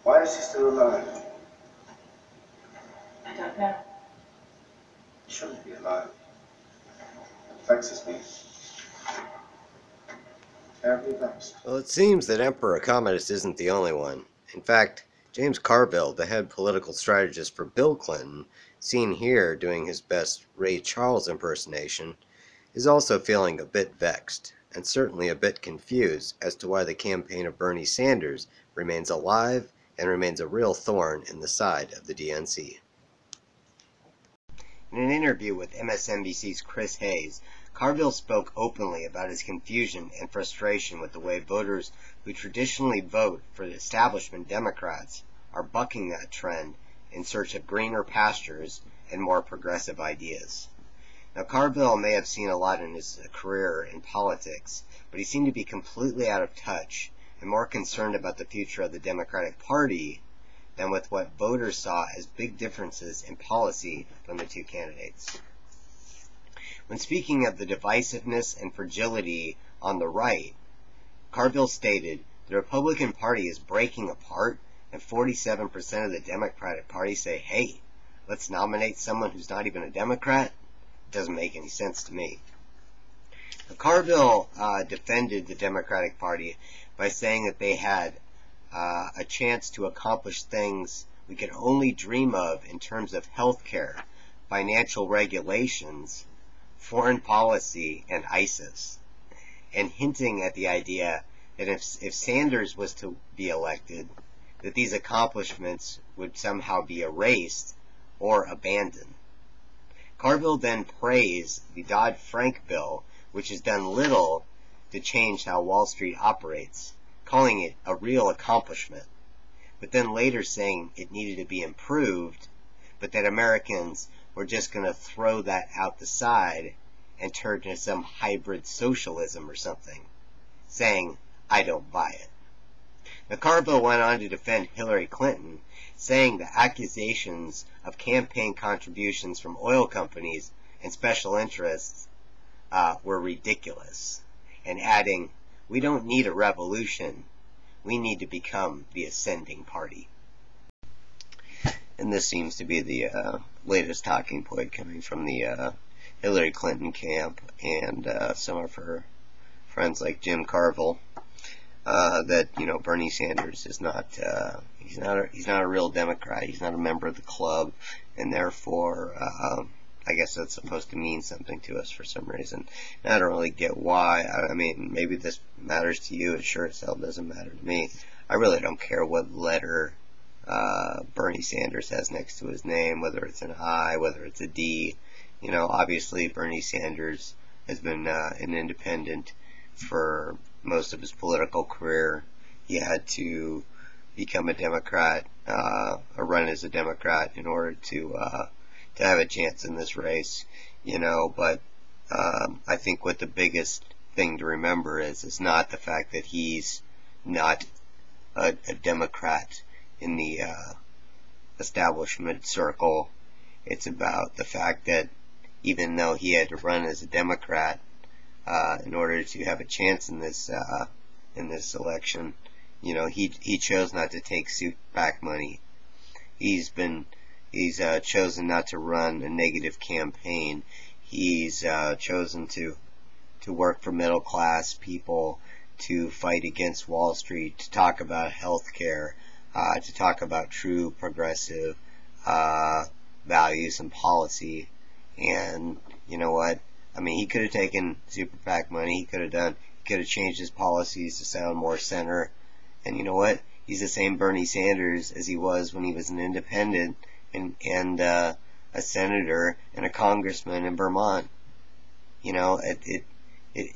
Why is he still alive? I don't know. He shouldn't be alive. It vexes me. Terribly vexed. Well, it seems that Emperor Commodus isn't the only one. In fact, James Carville, the head political strategist for Bill Clinton, seen here doing his best Ray Charles impersonation, is also feeling a bit vexed, and certainly a bit confused as to why the campaign of Bernie Sanders remains alive and remains a real thorn in the side of the DNC. In an interview with MSNBC's Chris Hayes, Carville spoke openly about his confusion and frustration with the way voters who traditionally vote for the establishment Democrats are bucking that trend in search of greener pastures and more progressive ideas. Now, Carville may have seen a lot in his career in politics, but he seemed to be completely out of touch and more concerned about the future of the Democratic Party than with what voters saw as big differences in policy from the two candidates. When speaking of the divisiveness and fragility on the right, Carville stated, "The Republican Party is breaking apart, and 47% of the Democratic Party say, hey, let's nominate someone who's not even a Democrat? It doesn't make any sense to me." Now, Carville defended the Democratic Party by saying that they had a chance to accomplish things we can only dream of in terms of health care, financial regulations, foreign policy, and ISIS, and hinting at the idea that if Sanders was to be elected, that these accomplishments would somehow be erased or abandoned. Carville then praised the Dodd-Frank bill, which has done little to change how Wall Street operates, calling it a real accomplishment, but then later saying it needed to be improved, but that Americans were just going to throw that out the side and turn to some hybrid socialism or something, saying, I don't buy it. Now, Carville went on to defend Hillary Clinton, saying the accusations of campaign contributions from oil companies and special interests were ridiculous, and adding, we don't need a revolution, we need to become the ascending party. And this seems to be the latest talking point coming from the Hillary Clinton camp and some of her friends like Jim Carville, that, you know, Bernie Sanders is not, he's not a real Democrat, he's not a member of the club, and therefore, I guess that's supposed to mean something to us for some reason. And I don't really get why. I mean, maybe this matters to you. It sure as hell doesn't matter to me. I really don't care what letter Bernie Sanders has next to his name, whether it's an I, whether it's a D. You know, obviously Bernie Sanders has been an independent for most of his political career. He had to become a Democrat, or run as a Democrat in order to have a chance in this race, you know, but I think what the biggest thing to remember is not the fact that he's not a Democrat in the establishment circle. It's about the fact that even though he had to run as a Democrat in order to have a chance in this election, you know, he chose not to take super PAC money. He's chosen not to run a negative campaign. He's chosen to work for middle class people, to fight against Wall Street, to talk about health care, to talk about true progressive values and policy. And you know what? I mean, he could have taken super PAC money. He could have changed his policies to sound more center. And you know what? He's the same Bernie Sanders as he was when he was an independent and a senator and a congressman in Vermont. You know, it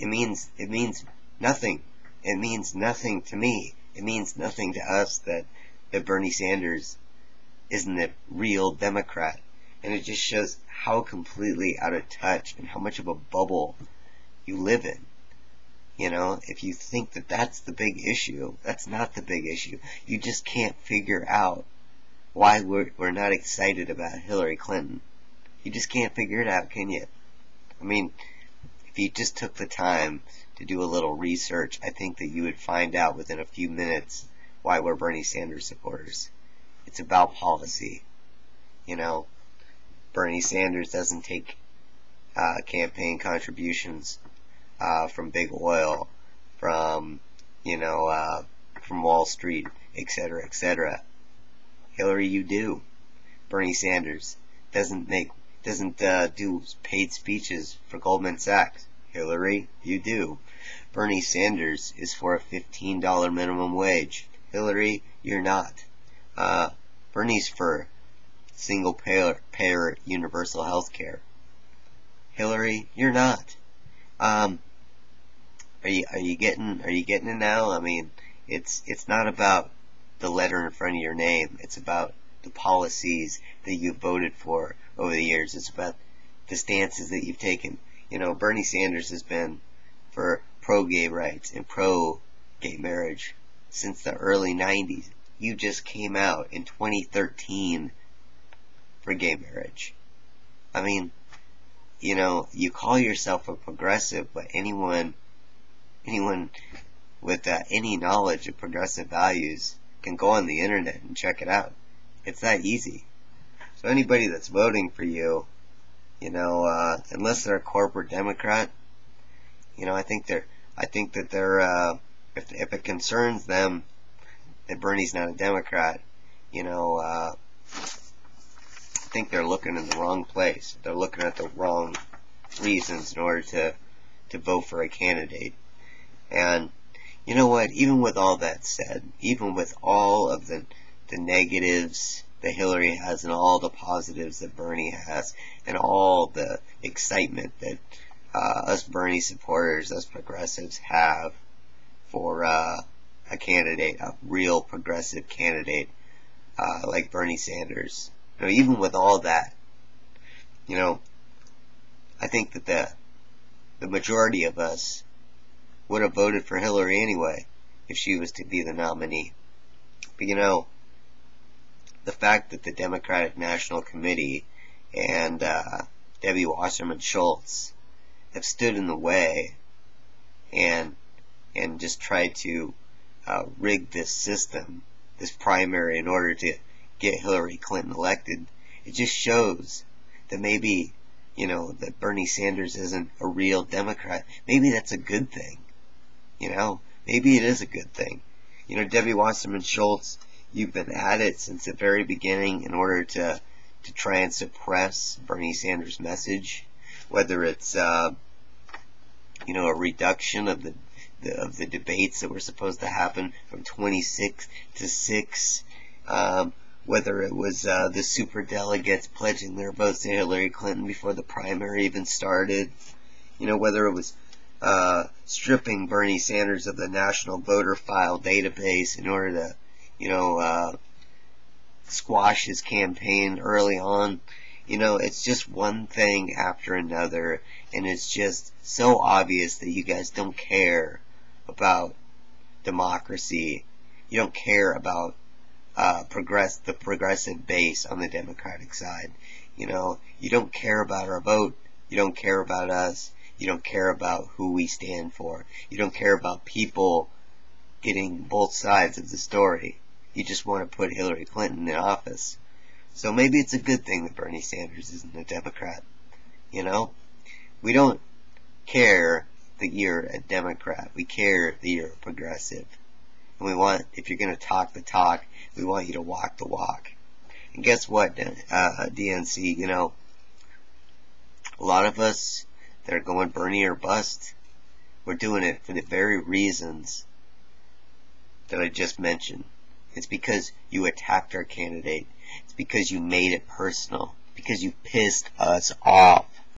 means nothing. It means nothing to me. It means nothing to us that Bernie Sanders isn't a real Democrat. And it just shows how completely out of touch and how much of a bubble you live in. You know, if you think that that's the big issue, that's not the big issue. You just can't figure out why we're not excited about Hillary Clinton. You just can't figure it out, can you? I mean, if you just took the time to do a little research, I think that you would find out within a few minutes why we're Bernie Sanders supporters. It's about policy. Bernie Sanders doesn't take campaign contributions from big oil, from Wall Street, etc., etc. Hillary, you do. Bernie Sanders doesn't do paid speeches for Goldman Sachs. Hillary, you do. Bernie Sanders is for a $15 minimum wage. Hillary, you're not. Bernie's for single payer universal health care. Hillary, you're not. Are you getting it now? I mean, it's not about the letter in front of your name. It's about the policies that you voted for over the years. It's about the stances that you've taken. Bernie Sanders has been for pro-gay rights and pro-gay marriage since the early 90s. You just came out in 2013 for gay marriage. I mean, you call yourself a progressive, but anyone with any knowledge of progressive values can go on the internet and check it out. It's that easy. So anybody that's voting for you, unless they're a corporate Democrat, I think that they're if it concerns them that Bernie's not a Democrat, I think they're looking in the wrong place. They're looking at the wrong reasons in order to vote for a candidate. And you know what? Even with all that said, even with all of the negatives that Hillary has and all the positives that Bernie has and all the excitement that us Bernie supporters, us progressives have for a candidate, a real progressive candidate like Bernie Sanders. Even with all that, I think that the majority of us would have voted for Hillary anyway if she was to be the nominee. But the fact that the Democratic National Committee and Debbie Wasserman Schultz have stood in the way and just tried to rig this system, this primary, in order to get Hillary Clinton elected, it just shows that maybe, that Bernie Sanders isn't a real Democrat. Maybe that's a good thing. Maybe it is a good thing. Debbie Wasserman Schultz, you've been at it since the very beginning in order to try and suppress Bernie Sanders' message, whether it's a reduction of the debates that were supposed to happen from 26 to 6, whether it was the superdelegates pledging their votes to Hillary Clinton before the primary even started, whether it was stripping Bernie Sanders of the National Voter File database in order to, squash his campaign early on. It's just one thing after another, and it's just so obvious that you guys don't care about democracy. You don't care about the progressive base on the Democratic side. You don't care about our vote. You don't care about us. You don't care about who we stand for. You don't care about people getting both sides of the story. You just want to put Hillary Clinton in office. So maybe it's a good thing that Bernie Sanders isn't a Democrat. We don't care that you're a Democrat. We care that you're a progressive. And we want, if you're going to talk the talk, we want you to walk the walk. And guess what, DNC, a lot of us that are going Bernie or bust, we're doing it for the very reasons that I just mentioned. It's because you attacked our candidate. It's because you made it personal. Because you pissed us off.